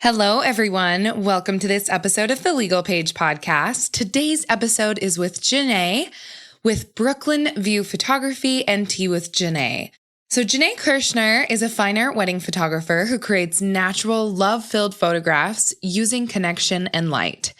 Hello, everyone. Welcome to this episode of the Legal Paige podcast. Today's episode is with Jaine with Brooklyn View Photography and Tea with Jaine. So Jaine Kershner is a fine art wedding photographer who creates natural, love-filled photographs using connection and light.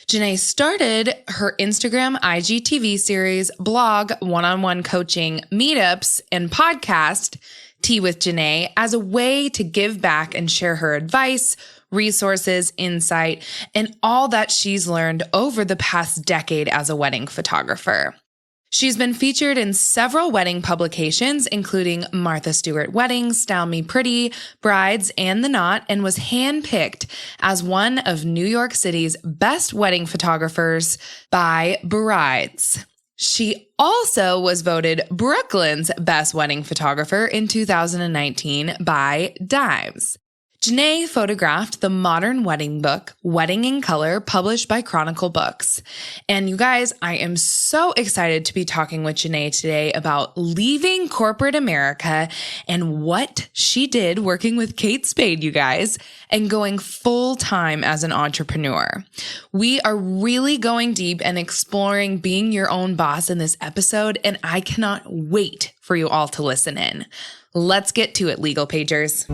Jaine started her Instagram IGTV series, blog, one-on-one coaching, meetups, and podcast, Tea with Jaine, as a way to give back and share her advice, resources, insight, and all that she's learned over the past decade as a wedding photographer. She's been featured in several wedding publications, including Martha Stewart Weddings, Style Me Pretty, Brides, and The Knot, and was handpicked as one of New York City's best wedding photographers by Brides. She also was voted Brooklyn's best wedding photographer in 2019 by Dimes. Jaine photographed the modern wedding book, Wedding in Color, published by Chronicle Books. And you guys, I am so excited to be talking with Jaine today about leaving corporate America and what she did working with Kate Spade, you guys, and going full-time as an entrepreneur. We are really going deep and exploring being your own boss in this episode, and I cannot wait for you all to listen in. Let's get to it, Legal Pagers.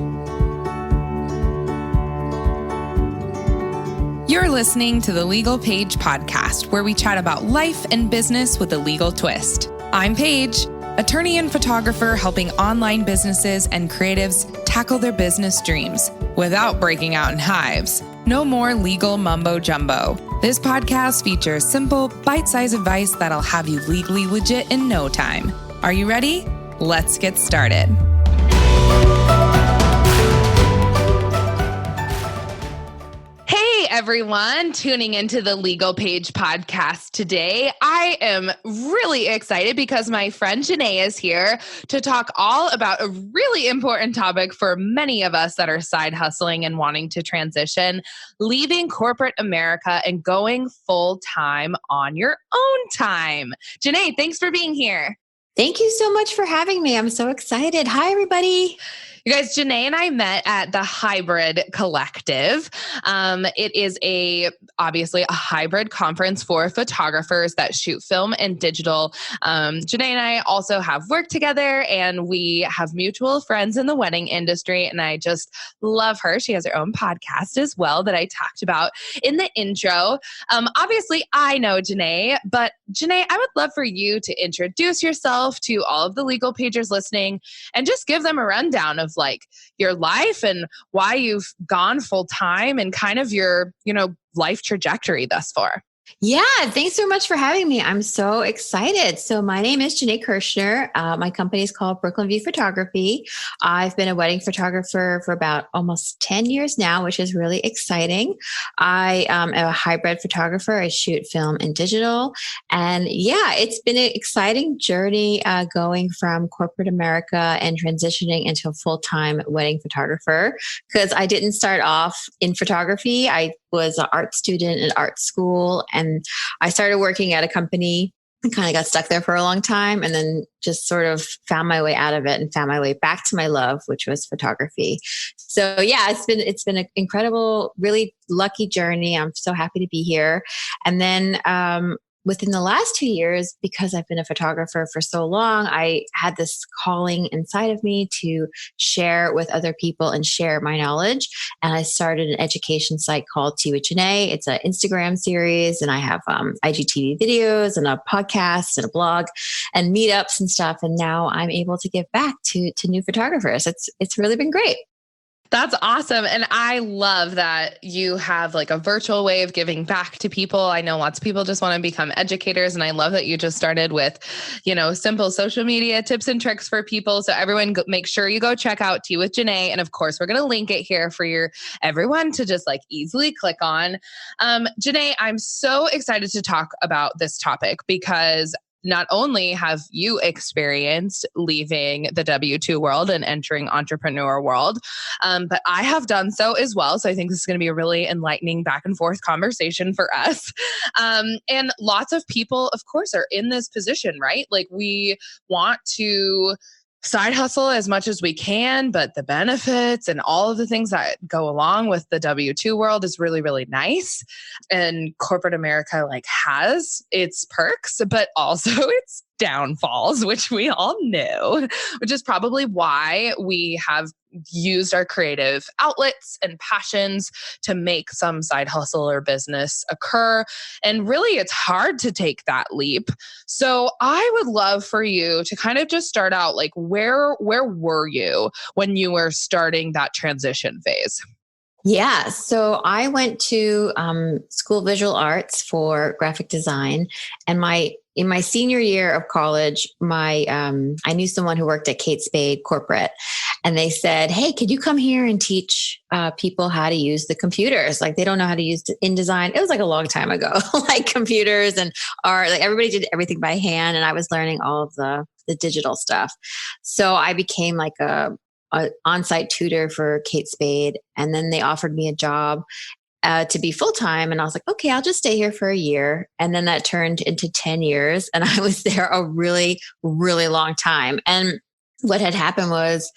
You're listening to the Legal Paige podcast, where we chat about life and business with a legal twist. I'm Paige, attorney and photographer helping online businesses and creatives tackle their business dreams without breaking out in hives. No more legal mumbo jumbo. This podcast features simple, bite-sized advice that'll have you legally legit in no time. Are you ready? Let's get started. Everyone tuning into the Legal Paige podcast today. I am really excited because my friend Jaine is here to talk all about a really important topic for many of us that are side hustling and wanting to transition, leaving corporate America and going full time on your own time. Jaine, thanks for being here. Thank you so much for having me. I'm so excited. Hi, everybody. You guys, Jaine and I met at the Hybrid Collective. It is obviously a hybrid conference for photographers that shoot film and digital. Jaine and I also have worked together, and we have mutual friends in the wedding industry, and I just love her. She has her own podcast as well that I talked about in the intro. Obviously, I know Jaine, but Jaine, I would love for you to introduce yourself to all of the Legal Pagers listening and just give them a rundown of like your life and why you've gone full time and kind of your, life trajectory thus far. Yeah, thanks so much for having me. I'm so excited. So my name is Jaine Kershner. My company is called Brooklyn View Photography. I've been a wedding photographer for about almost 10 years now, which is really exciting. I am a hybrid photographer. I shoot film and digital. And yeah, it's been an exciting journey going from corporate America and transitioning into a full-time wedding photographer, because I didn't start off in photography. I was an art student at art school, and I started working at a company and kind of got stuck there for a long time, and then just sort of found my way out of it and found my way back to my love, which was photography. So yeah, it's been an incredible, really lucky journey. I'm so happy to be here. And then within the last 2 years, because I've been a photographer for so long, I had this calling inside of me to share with other people and share my knowledge. And I started an education site called Tea with Jaine. It's an Instagram series, and I have IGTV videos and a podcast and a blog and meetups and stuff. And now I'm able to give back to new photographers. It's really been great. That's awesome. And I love that you have like a virtual way of giving back to people. I know lots of people just want to become educators. And I love that you just started with, simple social media tips and tricks for people. So everyone make sure you go check out Tea with Jaine. And of course, we're going to link it here for everyone to just like easily click on. Jaine, I'm so excited to talk about this topic because not only have you experienced leaving the W-2 world and entering entrepreneur world, but I have done so as well. So I think this is going to be a really enlightening back and forth conversation for us. And lots of people, of course, are in this position, right? Like we want to side hustle as much as we can, but the benefits and all of the things that go along with the W-2 world is really, really nice. And corporate America like has its perks, but also its downfalls, which we all knew, which is probably why we have used our creative outlets and passions to make some side hustle or business occur. And really, it's hard to take that leap. So I would love for you to kind of just start out like, where were you when you were starting that transition phase? Yeah. So I went to school of visual arts for graphic design. And in my senior year of college, I knew someone who worked at Kate Spade corporate, and they said, "Hey, could you come here and teach people how to use the computers? Like they don't know how to use InDesign." It was like a long time ago, like computers and art. Like everybody did everything by hand, and I was learning all of the digital stuff. So I became like a on-site tutor for Kate Spade, and then they offered me a job to be full-time. And I was like, okay, I'll just stay here for a year. And then that turned into 10 years. And I was there a really, really long time. And what had happened was,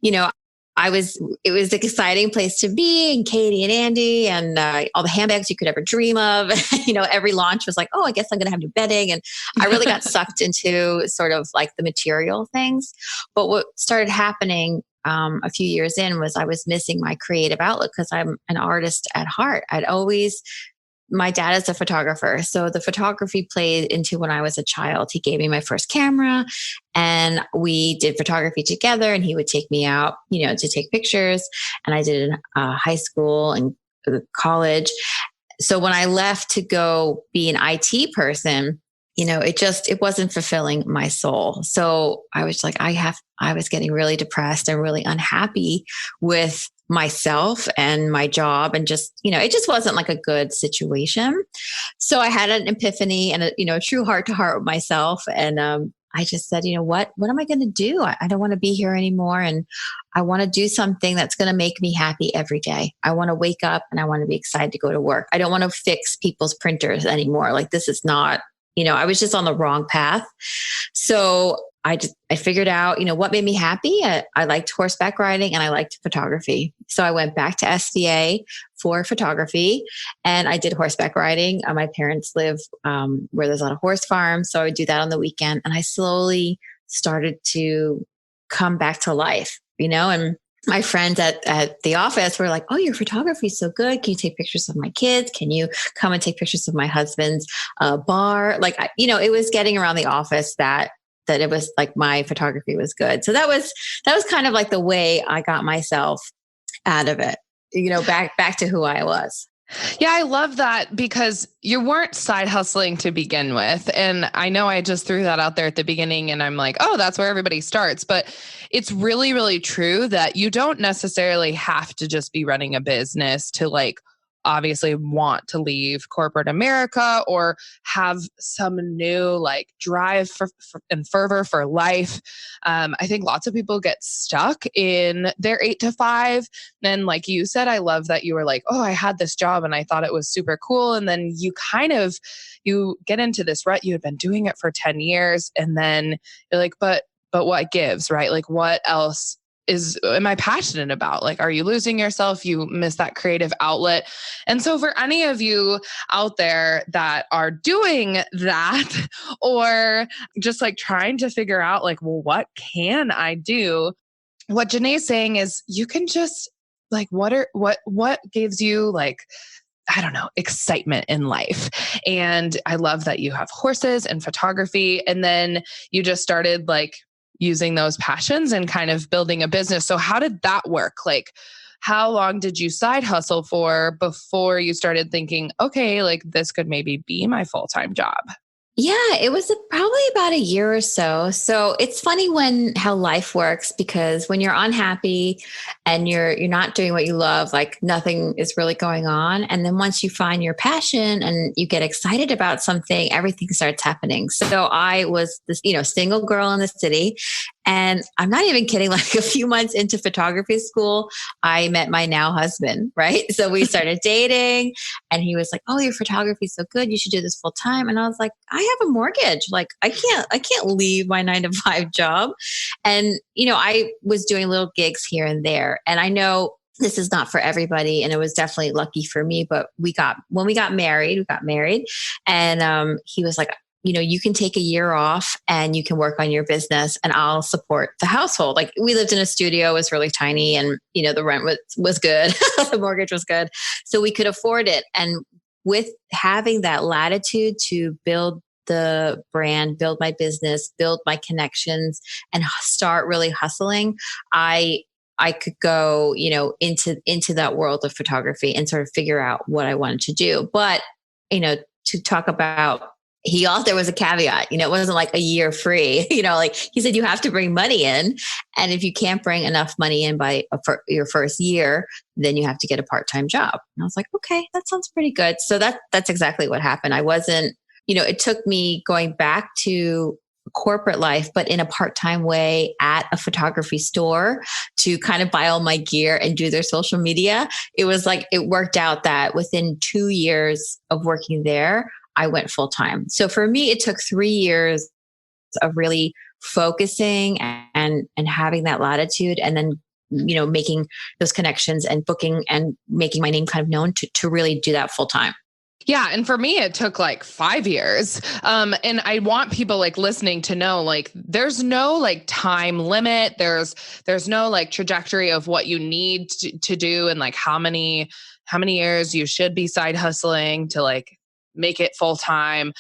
it was an exciting place to be, and Katie and Andy and all the handbags you could ever dream of. Every launch was like, oh, I guess I'm going to have new bedding. And I really got sucked into sort of like the material things. But what started happening a few years in was I was missing my creative outlet because I'm an artist at heart. My dad is a photographer. So the photography played into when I was a child. He gave me my first camera and we did photography together, and he would take me out, to take pictures. And I did it in high school and college. So when I left to go be an IT person, it wasn't fulfilling my soul. So I was like, I was getting really depressed and really unhappy with myself and my job, and just, it just wasn't like a good situation. So I had an epiphany and a true heart to heart with myself. And I just said, what am I going to do? I don't want to be here anymore. And I want to do something that's going to make me happy every day. I want to wake up and I want to be excited to go to work. I don't want to fix people's printers anymore. Like this is not, I was just on the wrong path. So I figured out, what made me happy. I liked horseback riding and I liked photography. So I went back to SVA for photography and I did horseback riding. My parents live where there's a lot of horse farms. So I would do that on the weekend. And I slowly started to come back to life, and my friends at the office were like, "Oh, your photography is so good. Can you take pictures of my kids? Can you come and take pictures of my husband's bar?" Like, it was getting around the office that it was like my photography was good. So that was kind of like the way I got myself out of it, back to who I was. Yeah, I love that because you weren't side hustling to begin with. And I know I just threw that out there at the beginning and I'm like, oh, that's where everybody starts. But it's really, really true that you don't necessarily have to just be running a business to like obviously want to leave corporate America or have some new like drive and fervor for life. I think lots of people get stuck in their 8 to 5. And like you said, I love that you were like, oh, I had this job and I thought it was super cool. And then you get into this rut. You had been doing it for 10 years. And then you're like, but what gives, right? Like what else am I passionate about? Like, are you losing yourself? You miss that creative outlet. And so for any of you out there that are doing that or just like trying to figure out like, well, what can I do? What Jaine's saying is you can just like, what gives you like, I don't know, excitement in life. And I love that you have horses and photography. And then you just started like using those passions and kind of building a business. So how did that work? Like, how long did you side hustle for before you started thinking, okay, like this could maybe be my full-time job? Yeah, it was probably about a year or so. So it's funny how life works, because when you're unhappy and you're not doing what you love, like nothing is really going on. And then once you find your passion and you get excited about something, everything starts happening. So I was this, single girl in the city, And I'm not even kidding. Like a few months into photography school, I met my now husband, right? So we started dating and he was like, "Oh, your photography is so good. You should do this full time." And I was like, "I have a mortgage. Like I can't leave my 9 to 5 job." And, I was doing little gigs here and there. And I know this is not for everybody. And it was definitely lucky for me, but when we got married, and he was like, you can take a year off and you can work on your business and I'll support the household. Like we lived in a studio, it was really tiny and, the rent was good. The mortgage was good. So we could afford it. And with having that latitude to build the brand, build my business, build my connections and start really hustling, I could go, into that world of photography and sort of figure out what I wanted to do. But, to talk about, there was a caveat, it wasn't like a year free, like he said, you have to bring money in. And if you can't bring enough money in for your first year, then you have to get a part-time job. And I was like, okay, that sounds pretty good. So that's exactly what happened. I wasn't, it took me going back to corporate life, but in a part-time way at a photography store to kind of buy all my gear and do their social media. It was like, it worked out that within 2 years of working there, I went full time. So for me, it took 3 years of really focusing and having that latitude and then, making those connections and booking and making my name kind of known to really do that full time. Yeah. And for me, it took like 5 years. And I want people like listening to know, like, there's no like time limit. There's no like trajectory of what you need to do and like how many years you should be side hustling to like make it full time.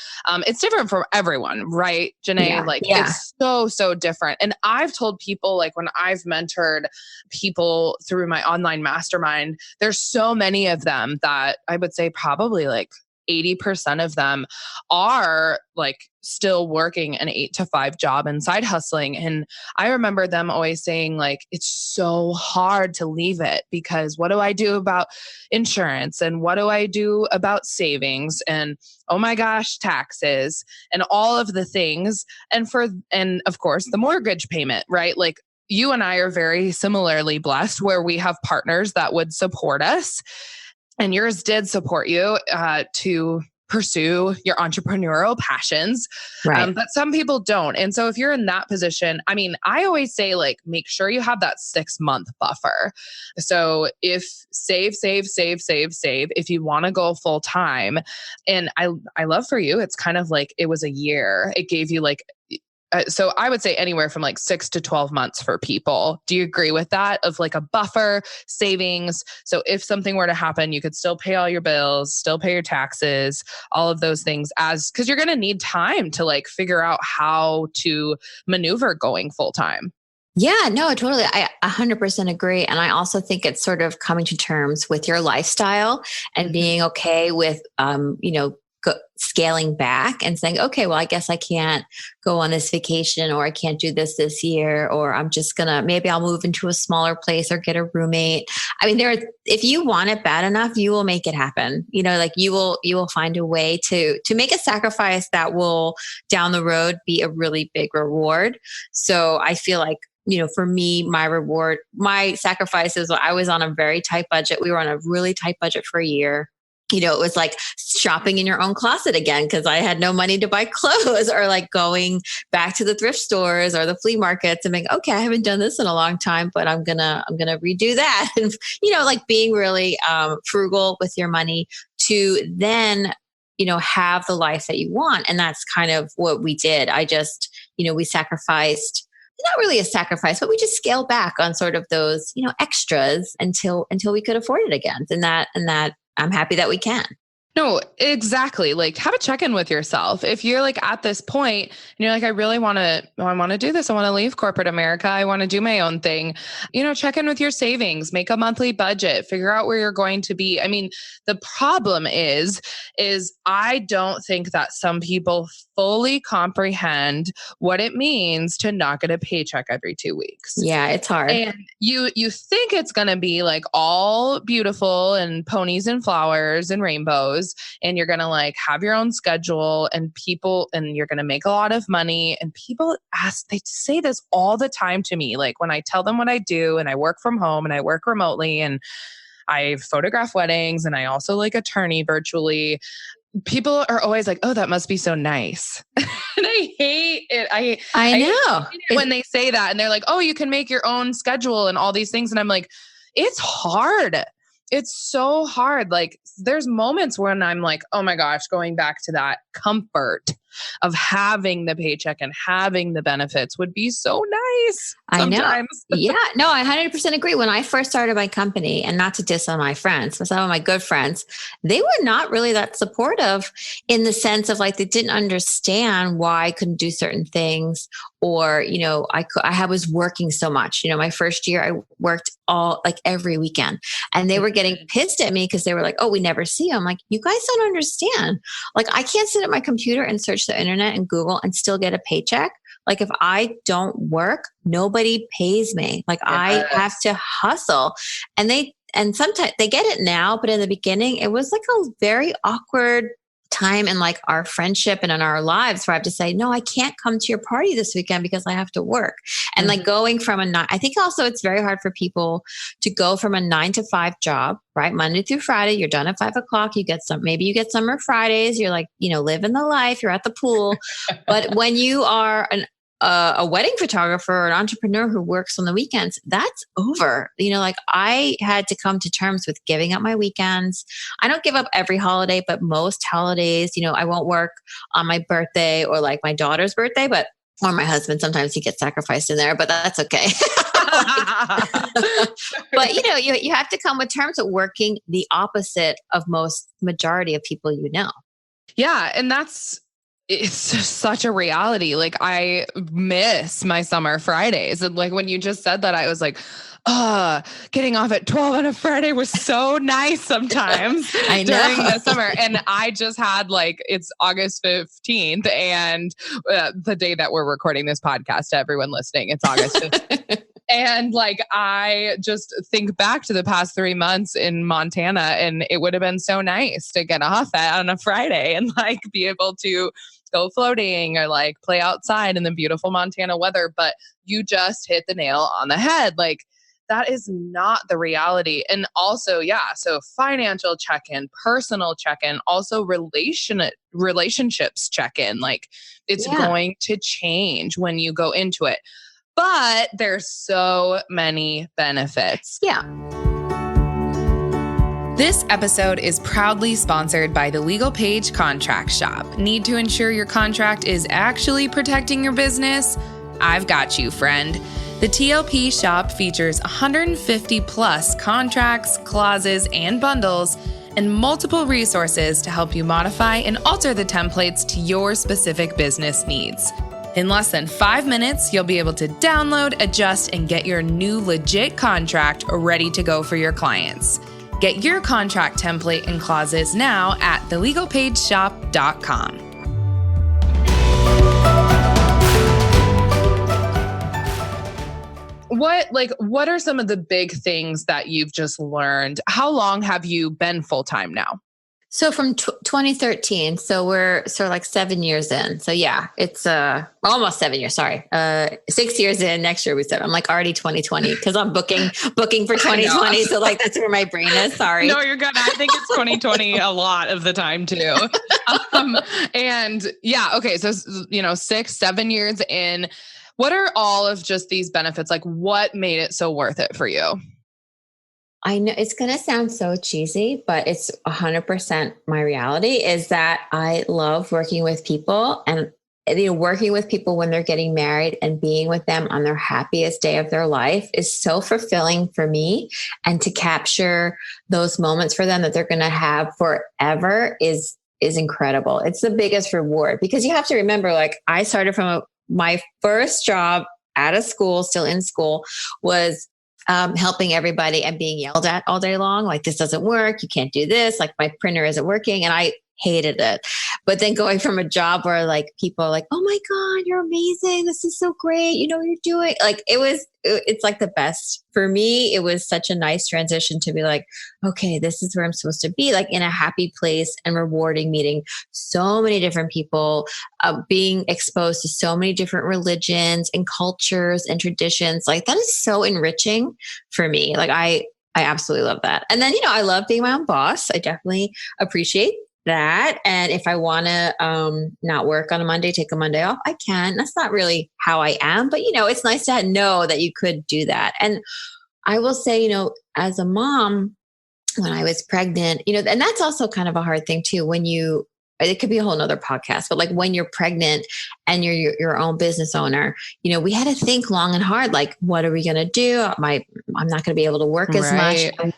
It's different for everyone, right, Jaine? It's so different. And I've told people, like when I've mentored people through my online mastermind, there's so many of them that I would say probably like 80% of them are like still working an 8 to 5 job and side hustling. And I remember them always saying like, it's so hard to leave it because what do I do about insurance? And what do I do about savings? And oh my gosh, taxes and all of the things. And of course the mortgage payment, right? Like you and I are very similarly blessed where we have partners that would support us. And yours did support you to pursue your entrepreneurial passions. Right. But some people don't. And so if you're in that position, I mean, I always say like, make sure you have that 6-month buffer. So if save, if you want to go full time. And I love for you, it's kind of like, it was a year. It gave you like, so I would say anywhere from like 6 to 12 months for people. Do you agree with that? Of like a buffer, savings. So if something were to happen, you could still pay all your bills, still pay your taxes, all of those things because you're going to need time to like figure out how to maneuver going full time. Yeah, no, totally. I 100% agree. And I also think it's sort of coming to terms with your lifestyle and being okay with, scaling back and saying, okay, well, I guess I can't go on this vacation or I can't do this year, or I'm just maybe I'll move into a smaller place or get a roommate. I mean, if you want it bad enough, you will make it happen. Like you will find a way to make a sacrifice that will down the road be a really big reward. So I feel like, for me, my sacrifices, I was on a very tight budget. We were on a really tight budget for a year. It was like shopping in your own closet again because I had no money to buy clothes, or like going back to the thrift stores or the flea markets and being, okay, I haven't done this in a long time, but I'm gonna redo that. And like being really frugal with your money to then have the life that you want. And that's kind of what we did. I just we sacrificed. Not really a sacrifice, but we just scaled back on sort of those extras until we could afford it again. And that I'm happy that we can. No, exactly. Like have a check-in with yourself. If you're like at this point and you're like, I really want to do this. I want to leave corporate America. I want to do my own thing. Check in with your savings, make a monthly budget, figure out where you're going to be. I mean, the problem is I don't think that some people fully comprehend what it means to not get a paycheck every 2 weeks. Yeah, it's hard. And you think it's going to be like all beautiful and ponies and flowers and rainbows. goes and you're going to like have your own schedule and you're going to make a lot of money. And people they say this all the time to me. Like when I tell them what I do and I work from home and I work remotely and I photograph weddings and I also like attorney virtually. People are always like, oh, that must be so nice. And I hate it. I know hate it when they say that and they're like, oh, you can make your own schedule and all these things. And I'm like, it's hard. It's so hard. Like there's moments when I'm like, oh my gosh, going back to that comfort of having the paycheck and having the benefits would be so nice. Sometimes. I know. Yeah, no, I 100% agree. When I first started my company, and not to diss on my friends, but some of my good friends, they were not really that supportive in the sense of like, they didn't understand why I couldn't do certain things. Or, you know, I was working so much. You know, my first year I worked every weekend, and they were getting pissed at me because they were like, oh, we never see you. I'm like, you guys don't understand. Like, I can't sit at my computer and search the internet and Google and still get a paycheck. Like if I don't work, nobody pays me. Like I have to hustle. And sometimes they get it now, but in the beginning, it was like a very awkward time in like our friendship and in our lives where I have to say, no, I can't come to your party this weekend because I have to work. And like going from I think also it's very hard for people to go from a 9-to-5 job, right? Monday through Friday, you're done at 5:00. Maybe you get summer Fridays. You're like, you know, living the life, you're at the pool. But when you are a wedding photographer or an entrepreneur who works on the weekends, that's over. You know, like I had to come to terms with giving up my weekends. I don't give up every holiday, but most holidays, you know, I won't work on my birthday or like my daughter's birthday, or my husband. Sometimes he gets sacrificed in there, but that's okay. But you know, you have to come with terms of working the opposite of majority of people, you know. Yeah. And it's just such a reality. Like I miss my summer Fridays. And like when you just said that, I was like, getting off at 12 on a Friday was so nice sometimes during the summer. And I just had it's August 15th and the day that we're recording this podcast to everyone listening, it's August 15th. And like, I just think back to the past 3 months in Montana, and it would have been so nice to get off on a Friday and like be able to go floating or like play outside in the beautiful Montana weather. But you just hit the nail on the head. Like that is not the reality. And also, so financial check-in, personal check-in, also relationships check-in. Like it's going to change when you go into it. But there's so many benefits. Yeah. This episode is proudly sponsored by the Legal Paige Contract Shop. Need to ensure your contract is actually protecting your business? I've got you, friend. The TLP shop features 150 plus contracts, clauses, and bundles, and multiple resources to help you modify and alter the templates to your specific business needs. In less than 5 minutes, you'll be able to download, adjust, and get your new legit contract ready to go for your clients. Get your contract template and clauses now at thelegalpageshop.com. What are some of the big things that you've just learned? How long have you been full-time now? So from 2013, so we're sort of like 7 years in. So yeah, it's almost 7 years. Sorry, 6 years in. Next year we said I'm like already 2020 because I'm booking for 2020. So like that's where my brain is. Sorry. No, you're good. I think it's 2020 a lot of the time too. And yeah, okay. So 6, 7 years in. What are all of just these benefits? Like, what made it so worth it for you? I know it's going to sound so cheesy, but it's 100% my reality is that I love working with people and working with people when they're getting married and being with them on their happiest day of their life is so fulfilling for me. And to capture those moments for them that they're going to have forever is incredible. It's the biggest reward because you have to remember, like I started from my first job out of school, still in school, was helping everybody and being yelled at all day long. Like, this doesn't work. You can't do this. Like, my printer isn't working. And I hated it. But then going from a job where like people are like, oh my God, you're amazing. This is so great. You know what you're doing. Like it's like the best for me. It was such a nice transition to be like, okay, this is where I'm supposed to be, like in a happy place and rewarding, meeting so many different people, being exposed to so many different religions and cultures and traditions. Like that is so enriching for me. Like I absolutely love that. And then, I love being my own boss. I definitely appreciate that. And if I want to not work on a Monday, take a Monday off, I can. That's not really how I am, but it's nice to know that you could do that. And I will say, as a mom, when I was pregnant, and that's also kind of a hard thing too, it could be a whole nother podcast, but like when you're pregnant and you're your own business owner, we had to think long and hard, like, what are we going to do? I'm not going to be able to work as much.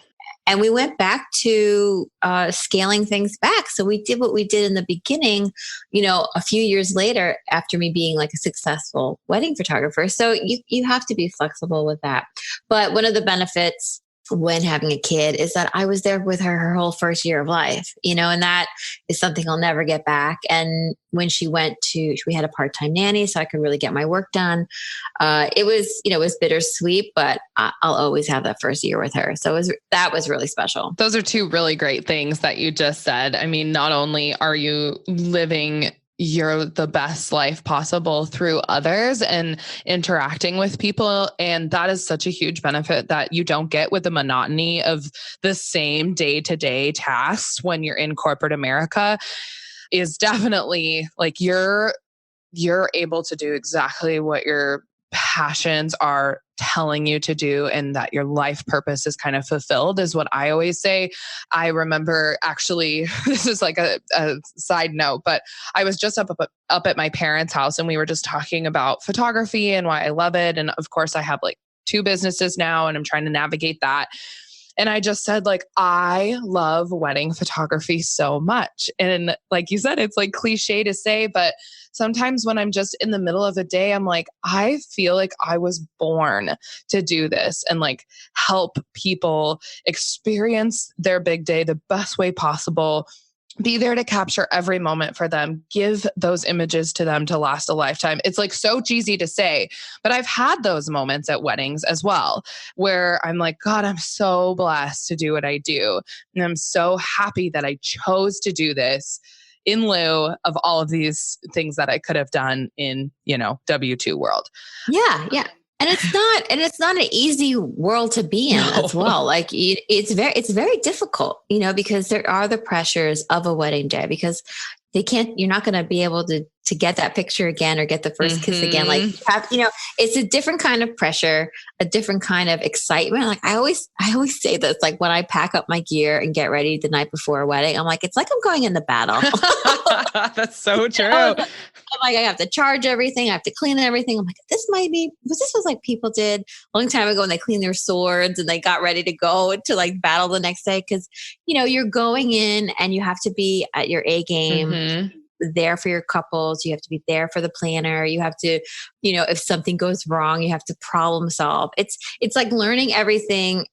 And we went back to scaling things back. So we did what we did in the beginning, a few years later after me being like a successful wedding photographer. So you have to be flexible with that. But one of the benefits when having a kid is that I was there with her whole first year of life, and that is something I'll never get back. And when we had a part-time nanny, so I could really get my work done. It was bittersweet, but I'll always have that first year with her. So that was really special. Those are two really great things that you just said. I mean, not only are you living the best life possible through others and interacting with people. And that is such a huge benefit that you don't get with the monotony of the same day-to-day tasks when you're in corporate America, is definitely like you're able to do exactly what your passions are telling you to do, and that your life purpose is kind of fulfilled, is what I always say. I remember actually, this is like a side note, but I was just up at my parents' house and we were just talking about photography and why I love it. And of course I have like 2 businesses now and I'm trying to navigate that. And I just said, like, I love wedding photography so much. And like you said, it's like cliche to say, but sometimes when I'm just in the middle of a day, I'm like, I feel like I was born to do this and like help people experience their big day the best way possible. Be there to capture every moment for them, give those images to them to last a lifetime. It's like so cheesy to say, but I've had those moments at weddings as well, where I'm like, God, I'm so blessed to do what I do. And I'm so happy that I chose to do this in lieu of all of these things that I could have done in, W-2 world. Yeah. Yeah. And it's not an easy world to be in as well. Like it's very difficult, because there are the pressures of a wedding day, because you're not going to be able to get that picture again or get the first kiss again. Like, it's a different kind of pressure, a different kind of excitement. Like I always say this, like when I pack up my gear and get ready the night before a wedding, I'm like, it's like I'm going into battle. That's so true. I'm like, I have to charge everything. I have to clean everything. I'm like, this was like people did a long time ago when they cleaned their swords and they got ready to go to like battle the next day. Cause you're going in and you have to be at your A game, there for your couples. You have to be there for the planner. You have to, if something goes wrong, you have to problem solve. It's like learning everything,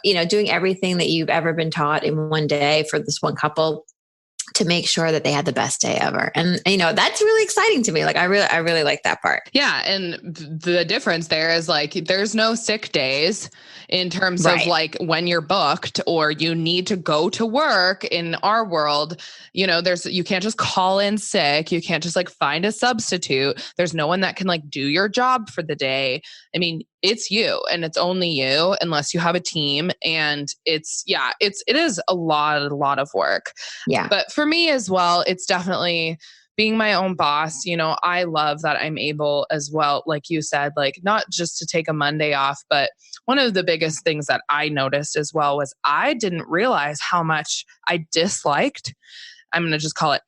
doing everything that you've ever been taught in one day for this one couple, to make sure that they had the best day ever. And, that's really exciting to me. Like, I really like that part. Yeah. And the difference there is like, there's no sick days in terms of like when you're booked or you need to go to work in our world. You can't just call in sick. You can't just like find a substitute. There's no one that can like do your job for the day. I mean, it's you and it's only you unless you have a team. And it is a lot of work. Yeah. But for me as well, it's definitely being my own boss. I love that I'm able as well, like you said, like not just to take a Monday off, but one of the biggest things that I noticed as well was I didn't realize how much I disliked, I'm going to just call it,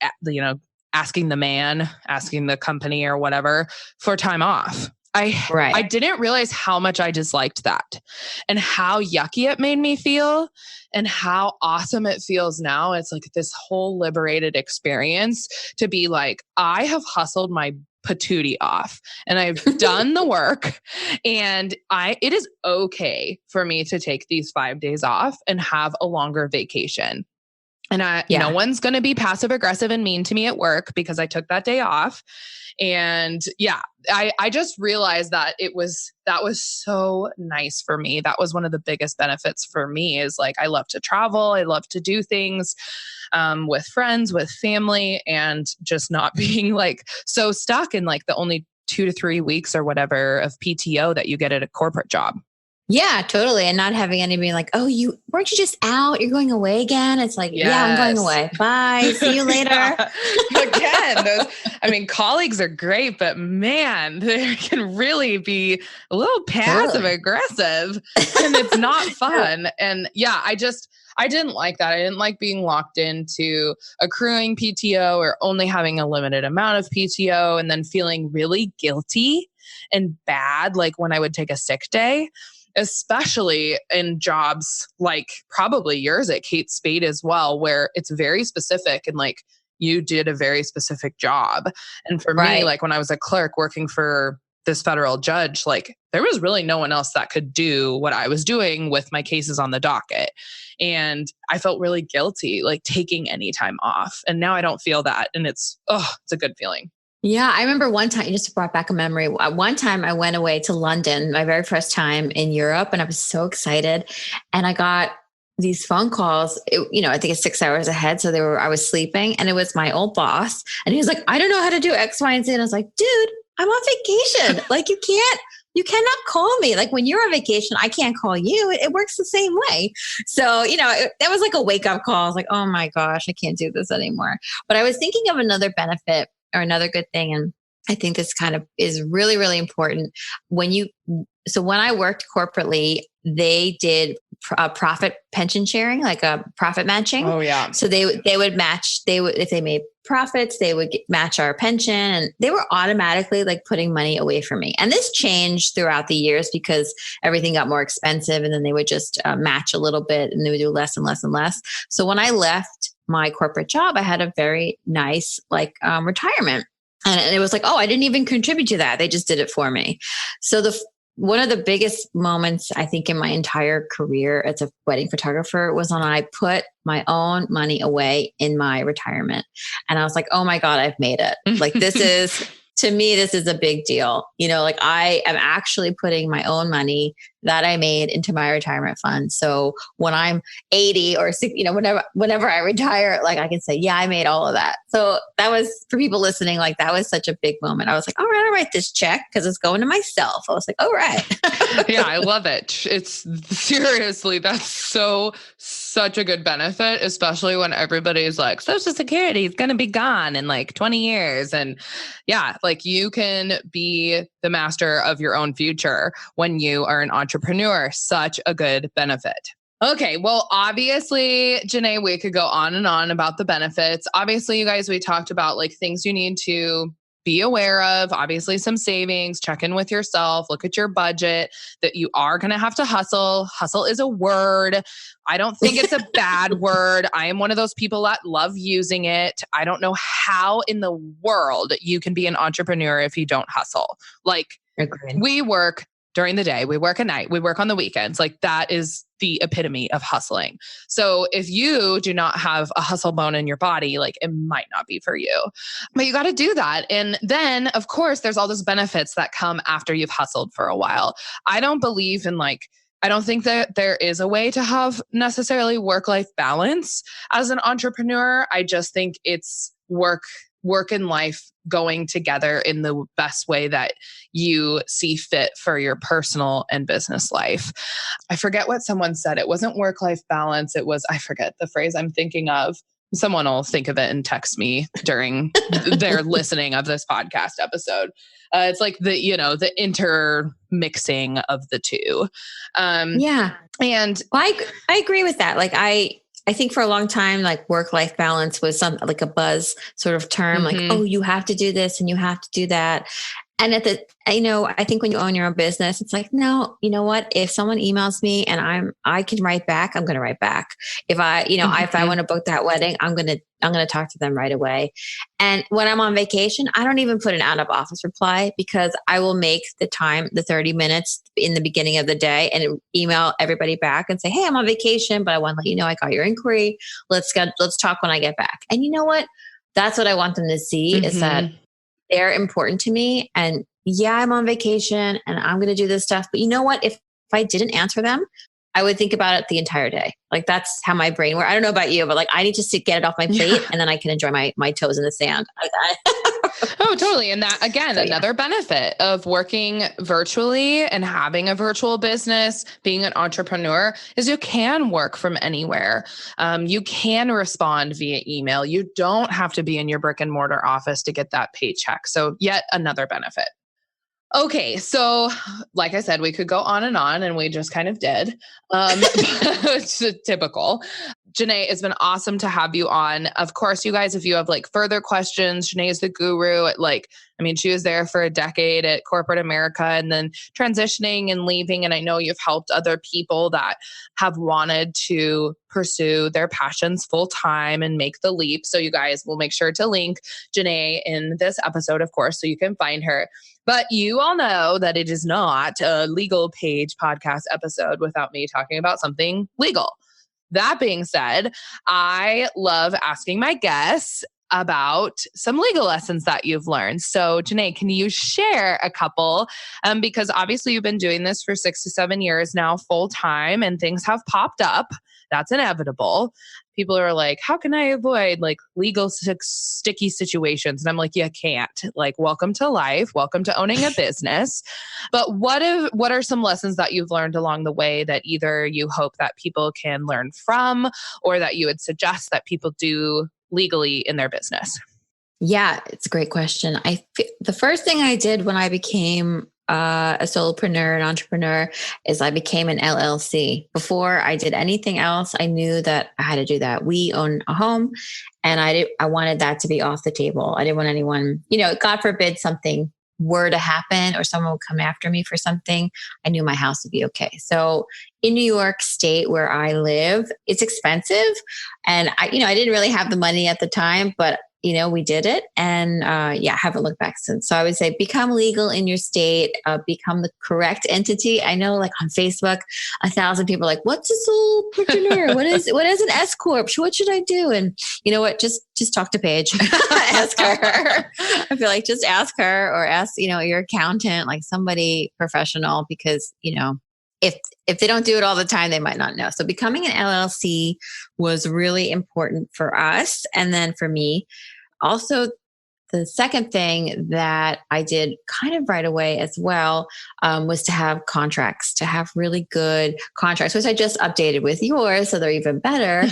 asking the company or whatever for time off. I didn't realize how much I disliked that and how yucky it made me feel and how awesome it feels now. It's like this whole liberated experience to be like, I have hustled my patootie off and I've done the work, and it is okay for me to take these 5 days off and have a longer vacation. And no one's going to be passive aggressive and mean to me at work because I took that day off. And yeah, I just realized that that was so nice for me. That was one of the biggest benefits for me is like, I love to travel. I love to do things with friends, with family, and just not being like so stuck in like the only 2 to 3 weeks or whatever of PTO that you get at a corporate job. Yeah, totally. And not having anybody like, oh, weren't you just out? You're going away again? It's like, yes. Yeah, I'm going away. Bye. See you later. Again, colleagues are great, but man, they can really be a little passive aggressive and it's not fun. And yeah, I didn't like that. I didn't like being locked into accruing PTO or only having a limited amount of PTO and then feeling really guilty and bad, like when I would take a sick day. Especially in jobs like probably yours at Kate Spade as well, where it's very specific and like you did a very specific job. And for me, like when I was a clerk working for this federal judge, like there was really no one else that could do what I was doing with my cases on the docket. And I felt really guilty, like taking any time off. And now I don't feel that. And it's a good feeling. Yeah, I remember one time, you just brought back a memory. One time I went away to London, my very first time in Europe, and I was so excited. And I got these phone calls, I think it's 6 hours ahead. So I was sleeping and it was my old boss. And he was like, I don't know how to do X, Y, and Z. And I was like, dude, I'm on vacation. Like you cannot call me. Like when you're on vacation, I can't call you. It works the same way. So, that was like a wake up call. I was like, oh my gosh, I can't do this anymore. But I was thinking of another benefit or another good thing. And I think this kind of is really, really important. When I worked corporately, they did profit pension sharing, like a profit matching. Oh yeah. So they would match, if they made profits, they would match our pension, and they were automatically like putting money away for me. And this changed throughout the years because everything got more expensive, and then they would just match a little bit and they would do less and less and less. So when I left my corporate job, I had a very nice retirement. And it was like, oh, I didn't even contribute to that. They just did it for me. So one of the biggest moments I think in my entire career as a wedding photographer was when I put my own money away in my retirement. And I was like, oh my God, I've made it. Like to me, this is a big deal. Like I am actually putting my own money that I made into my retirement fund. So when I'm 80 or 60, whenever I retire, like I can say, yeah, I made all of that. So that was, for people listening, like that was such a big moment. I was like, all right, I'll write this check because it's going to myself. I was like, all right. Yeah, I love it. It's seriously, that's such a good benefit, especially when everybody's like, Social Security is going to be gone in like 20 years. And yeah, like you can be the master of your own future when you are an entrepreneur. Such a good benefit. Okay. Well, obviously, Jaine, we could go on and on about the benefits. Obviously, you guys, we talked about like things you need to be aware of, obviously some savings, check in with yourself, look at your budget, that you are going to have to hustle. Hustle is a word. I don't think it's a bad word. I am one of those people that love using it. I don't know how in the world you can be an entrepreneur if you don't hustle. Like we work during the day, we work at night, we work on the weekends. Like that is the epitome of hustling. So if you do not have a hustle bone in your body, like it might not be for you, but you got to do that. And then of course, there's all those benefits that come after you've hustled for a while. I don't believe in I don't think that there is a way to have necessarily work-life balance as an entrepreneur. I just think it's work and life going together in the best way that you see fit for your personal and business life. I forget what someone said. It wasn't work-life balance. It was, I forget the phrase I'm thinking of. Someone will think of it and text me during their listening of this podcast episode. It's like the intermixing of the two. Yeah. And I agree with that. Like I think for a long time, like work-life balance was like a buzz sort of term, like, oh, you have to do this and you have to do that. And I think when you own your own business, it's like, no, you know what? If someone emails me and I can write back, I'm going to write back. If I want to book that wedding, I'm going to talk to them right away. And when I'm on vacation, I don't even put an out of office reply because I will make the 30 minutes in the beginning of the day and email everybody back and say, hey, I'm on vacation, but I want to let you know I got your inquiry. Let's talk when I get back. And you know what? That's what I want them to see is that they're important to me. And yeah, I'm on vacation and I'm going to do this stuff. But you know what? If I didn't answer them, I would think about it the entire day. Like that's how my brain works. I don't know about you, but like I need to get it off my plate and then I can enjoy my toes in the sand. Oh, totally. And that, again, another benefit of working virtually and having a virtual business, being an entrepreneur, is you can work from anywhere. You can respond via email. You don't have to be in your brick and mortar office to get that paycheck. So yet another benefit. Okay. So like I said, we could go on and we just kind of did. It's typical. Jaine, it's been awesome to have you on. Of course, you guys, if you have like further questions, Jaine is the guru at she was there for a decade at corporate America and then transitioning and leaving. And I know you've helped other people that have wanted to pursue their passions full time and make the leap. So you guys will make sure to link Jaine in this episode, of course, so you can find her. But you all know that it is not a Legal Paige podcast episode without me talking about something legal. That being said, I love asking my guests about some legal lessons that you've learned. So Jaine, can you share a couple? Because obviously you've been doing this for 6 to 7 years now full time and things have popped up. That's inevitable. People are like, how can I avoid like legal sticky situations? And I'm like, you can't. Like, welcome to life. Welcome to owning a business. But what are some lessons that you've learned along the way that either you hope that people can learn from or that you would suggest that people do legally in their business? Yeah, it's a great question. The first thing I did when I became a solopreneur, an entrepreneur, is I became an LLC. Before I did anything else, I knew that I had to do that. We own a home and I wanted that to be off the table. I didn't want anyone, God forbid something were to happen or someone would come after me for something, I knew my house would be okay. So in New York State where I live, it's expensive. And I didn't really have the money at the time, but we did it and haven't looked back since. So I would say become legal in your state, become the correct entity. I know like on Facebook, 1,000 people are like, what's a solopreneur? what is an S Corp? What should I do? And you know what? Just talk to Paige, ask her. I feel like just ask her or ask, your accountant, like somebody professional, because, if they don't do it all the time, they might not know. So becoming an LLC was really important for us. And then for me, also the second thing that I did kind of right away as well was to have contracts, to have really good contracts, which I just updated with yours. So they're even better.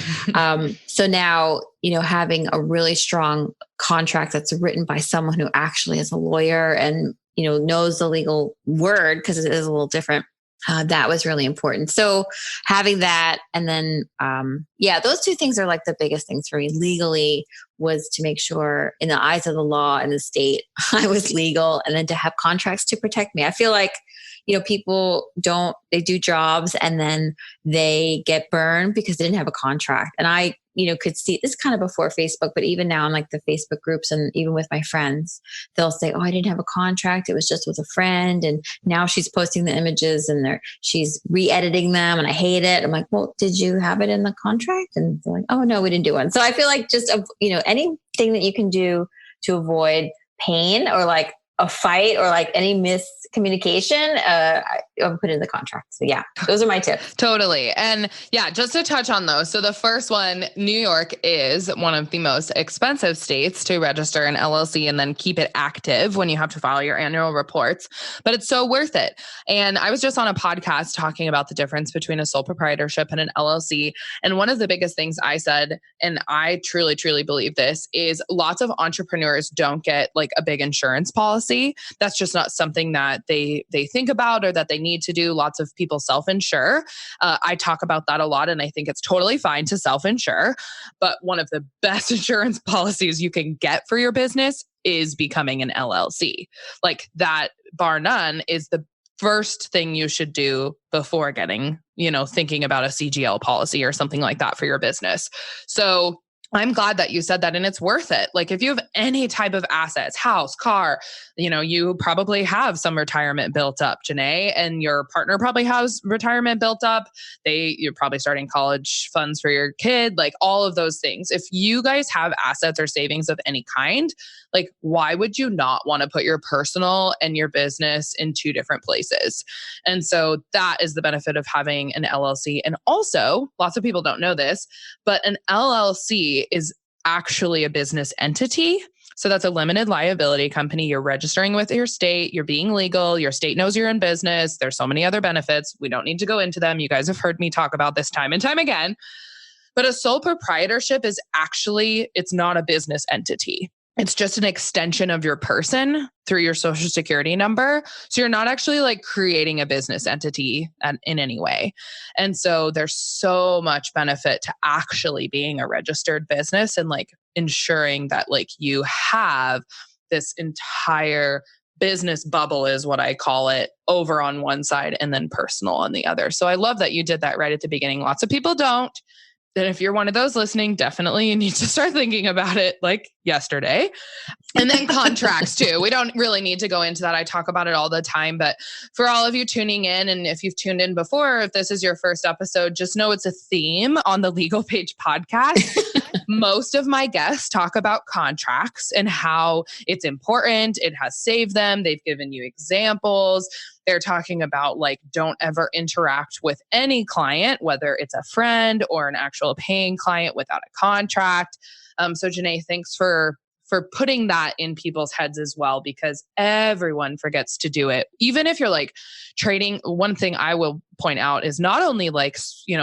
So now, having a really strong contract that's written by someone who actually is a lawyer and, knows the legal word, because it is a little different. That was really important. So having that, and then, those two things are like the biggest things for me legally, was to make sure in the eyes of the law and the state, I was legal, and then to have contracts to protect me. I feel like, people they do jobs and then they get burned because they didn't have a contract. And I, could see this kind of before Facebook, but even now in like the Facebook groups and even with my friends, they'll say, oh, I didn't have a contract. It was just with a friend. And now she's posting the images and she's re-editing them and I hate it. I'm like, well, did you have it in the contract? And they're like, oh no, we didn't do one. So I feel like just, anything that you can do to avoid pain or like a fight or like any miscommunication, I'll put in the contract. So yeah, those are my tips. Totally. And yeah, just to touch on those. So the first one, New York is one of the most expensive states to register an LLC and then keep it active when you have to file your annual reports, but it's so worth it. And I was just on a podcast talking about the difference between a sole proprietorship and an LLC. And one of the biggest things I said, and I truly, truly believe this, is lots of entrepreneurs don't get like a big insurance policy. That's just not something that they think about or that they need to do. Lots of people self-insure. I talk about that a lot, and I think it's totally fine to self-insure. But one of the best insurance policies you can get for your business is becoming an LLC. Like that, bar none, is the first thing you should do before getting, thinking about a CGL policy or something like that for your business. So I'm glad that you said that, and it's worth it. Like if you have any type of assets, house, car, you probably have some retirement built up, Jaine, and your partner probably has retirement built up. You're probably starting college funds for your kid, like all of those things. If you guys have assets or savings of any kind, like why would you not want to put your personal and your business in two different places? And so that is the benefit of having an LLC. And also, lots of people don't know this, but an LLC is actually a business entity. So that's a limited liability company. You're registering with your state. You're being legal. Your state knows you're in business. There's so many other benefits. We don't need to go into them. You guys have heard me talk about this time and time again. But a sole proprietorship is actually, it's not a business entity. It's just an extension of your person through your social security number. So you're not actually like creating a business entity in any way. And so there's so much benefit to actually being a registered business and like ensuring that like you have this entire business bubble, is what I call it, over on one side and then personal on the other. So I love that you did that right at the beginning. Lots of people don't. Then if you're one of those listening, definitely you need to start thinking about it like yesterday. And then contracts too. We don't really need to go into that. I talk about it all the time, but for all of you tuning in, and if you've tuned in before, if this is your first episode, just know it's a theme on the Legal Paige podcast. Most of my guests talk about contracts and how it's important. It has saved them. They've given you examples. They're talking about like, don't ever interact with any client, whether it's a friend or an actual paying client, without a contract. So Jaine, thanks for putting that in people's heads as well, because everyone forgets to do it. Even if you're like trading, one thing I will point out is not only like,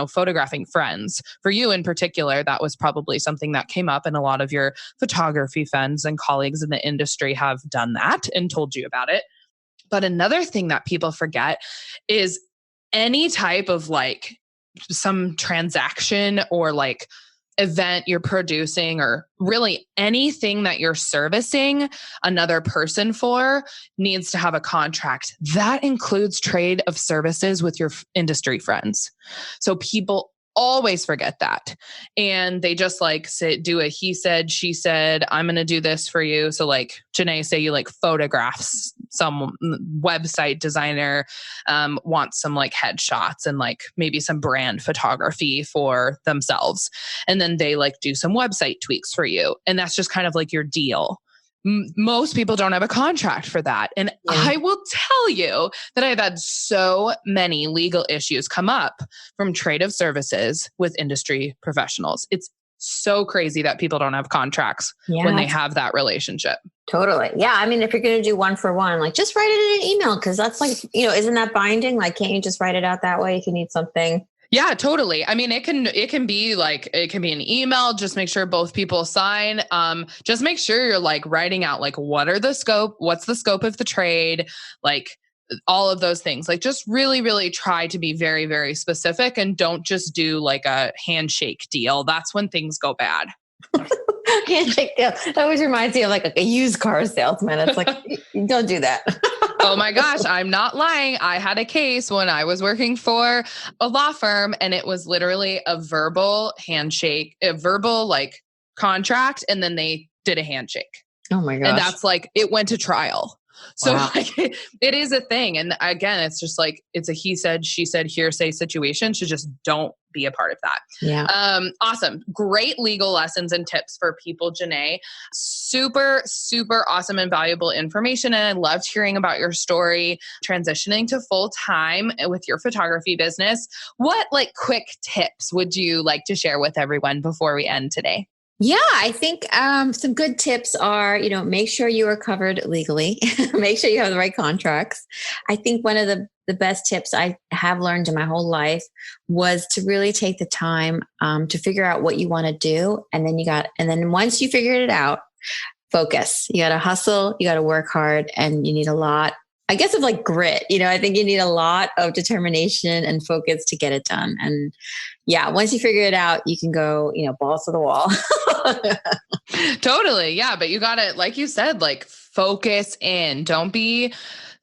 photographing friends. For you in particular, that was probably something that came up, and a lot of your photography friends and colleagues in the industry have done that and told you about it. But another thing that people forget is any type of like some transaction or like event you're producing, or really anything that you're servicing another person for, needs to have a contract. That includes trade of services with your industry friends. So people always forget that. And they just like do a he said, she said, I'm going to do this for you. So like Jaine, say you like photographs, some website designer wants some like headshots and like maybe some brand photography for themselves. And then they like do some website tweaks for you. And that's just kind of like your deal. Most people don't have a contract for that. And I will tell you that I've had so many legal issues come up from trade of services with industry professionals. It's so crazy that people don't have contracts when they have that relationship. Totally. Yeah. I mean, if you're going to do one for one, like just write it in an email, because that's like, isn't that binding? Like, can't you just write it out that way if you need something? Yeah, totally. I mean, it can be an email. Just make sure both people sign. Just make sure you're like writing out like, what's the scope of the trade? Like all of those things. Like just really, really try to be very, very specific, and don't just do like a handshake deal. That's when things go bad. Handshake deal. That always reminds me of like a used car salesman. It's like, don't do that. Oh my gosh, I'm not lying. I had a case when I was working for a law firm, and it was literally a verbal handshake, a verbal like contract, and then they did a handshake. Oh my gosh. And that's like, it went to trial. So like, it is a thing. And again, it's just like, it's a he said, she said, hearsay situation. So just don't be a part of that. Yeah. Awesome. Great legal lessons and tips for people, Jaine. Super, super awesome and valuable information. And I loved hearing about your story transitioning to full time with your photography business. What like quick tips would you like to share with everyone before we end today? Yeah, I think some good tips are, make sure you are covered legally. Make sure you have the right contracts. I think one of the best tips I have learned in my whole life was to really take the time to figure out what you want to do. And then once you figured it out, focus. You got to hustle, you got to work hard, and you need a lot, I guess, of like grit. I think you need a lot of determination and focus to get it done. And yeah, once you figure it out, you can go, balls to the wall. Totally. Yeah. But you got to, like you said, like focus in. Don't be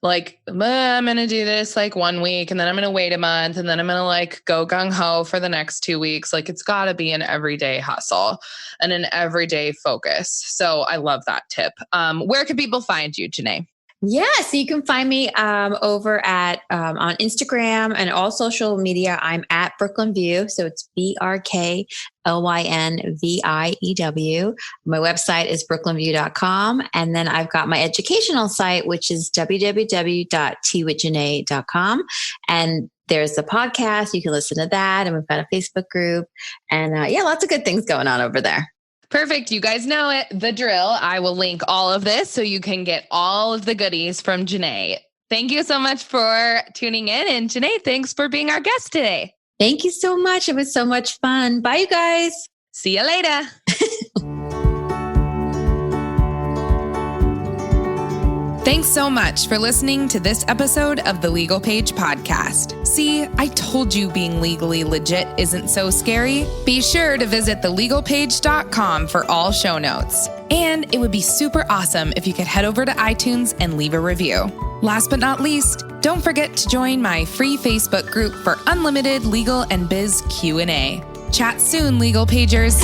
like, I'm going to do this like 1 week and then I'm going to wait a month and then I'm going to like go gung ho for the next 2 weeks. Like it's got to be an everyday hustle and an everyday focus. So I love that tip. Where can people find you, Jaine? Yeah, so you can find me over at on Instagram and all social media. I'm at Brooklyn View, so it's BRKLYNVIEW. My website is brooklynview.com, and then I've got my educational site, which is www.twithjaine.com. And there's the podcast; you can listen to that, and we've got a Facebook group, and lots of good things going on over there. Perfect. You guys know it, the drill. I will link all of this so you can get all of the goodies from Jaine. Thank you so much for tuning in. And Jaine, thanks for being our guest today. Thank you so much. It was so much fun. Bye, you guys. See you later. Thanks so much for listening to this episode of the Legal Paige podcast. See, I told you being legally legit isn't so scary. Be sure to visit thelegalpage.com for all show notes. And it would be super awesome if you could head over to iTunes and leave a review. Last but not least, don't forget to join my free Facebook group for unlimited legal and biz Q&A. Chat soon, Legal Pagers.